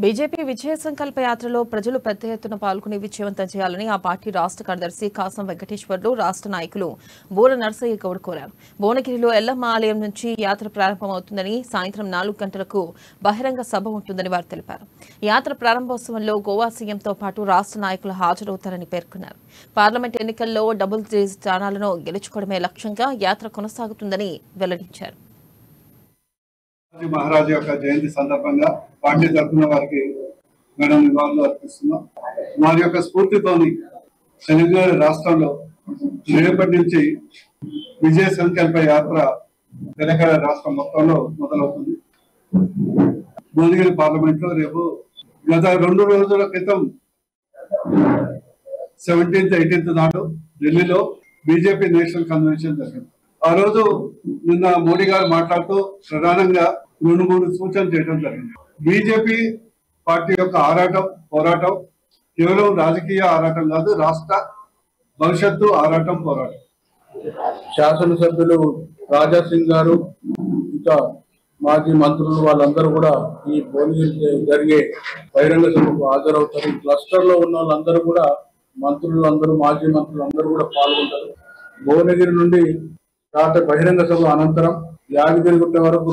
BJP విజయ సంకల్ప యాత్రలో ప్రజలు పెద్ద ఎత్తున పాల్గొని విజయవంతం చేయాలని ఆ పార్టీ రాష్ట్ర కార్యదర్శి కాసం వెంకటేశ్వర్లు రాష్ట్ర నాయకులు బోర నర్సయ్య గౌడ్ కోరారు. భువనగిరిలో ఎల్లమ్మ ఆలయం నుంచి యాత్ర ప్రారంభమవుతుందని, సాయంత్రం 4 గంటలకు బహిరంగ సభ ఉంటుందని వారు తెలిపారు. యాత్ర ప్రారంభోత్సవంలో గోవా సీఎంతో పాటు రాష్ట్ర నాయకులు హాజరవుతారని పేర్కొన్నారు. పార్లమెంట్ ఎన్నికల్లో డబుల్ స్థానాలను గెలుచుకోవడమే లక్ష్యంగా యాత్ర కొనసాగుతుందని వెల్లడించారు. మహారాజు యొక్క జయంతి సందర్భంగా పార్టీ తరఫున వారికి మేడం నివాళులు అర్పిస్తున్నాం. వారి యొక్క స్ఫూర్తితోని తెలంగాణ రాష్ట్రంలో రేపటి నుంచి విజయ సంకల్ప యాత్ర తెలంగాణ రాష్ట్రం మొత్తంలో మొదలవుతుంది. భువనగిరి పార్లమెంట్ లో రేపు గత 2 రోజుల క్రితం 17th, 18th నాడు ఢిల్లీలో బీజేపీ నేషనల్ కన్వెన్షన్ జరిగింది. ఆ రోజు నిన్న మోడీ గారు మాట్లాడుతూ ప్రధానంగా 2-3 సూచనలు చేయడం జరిగింది. బీజేపీ పార్టీ యొక్క పోరాటం కేవలం రాజకీయ ఆరాటం కాదు, రాష్ట్ర భవిష్యత్తు పోరాటం. శాసనసభ్యులు రాజా సింగ్ గారు, ఇంకా మాజీ మంత్రులు వాళ్ళందరూ కూడా ఈ భువనగిరి జరిగే బహిరంగ సభకు హాజరవుతారు. క్లస్టర్ లో ఉన్న వాళ్ళందరూ కూడా మంత్రులు మాజీ మంత్రులు అందరూ కూడా పాల్గొంటారు. భువనగిరి నుండి బహిరంగ సభ అనంతరం యాదగిరిగుట్ట వరకు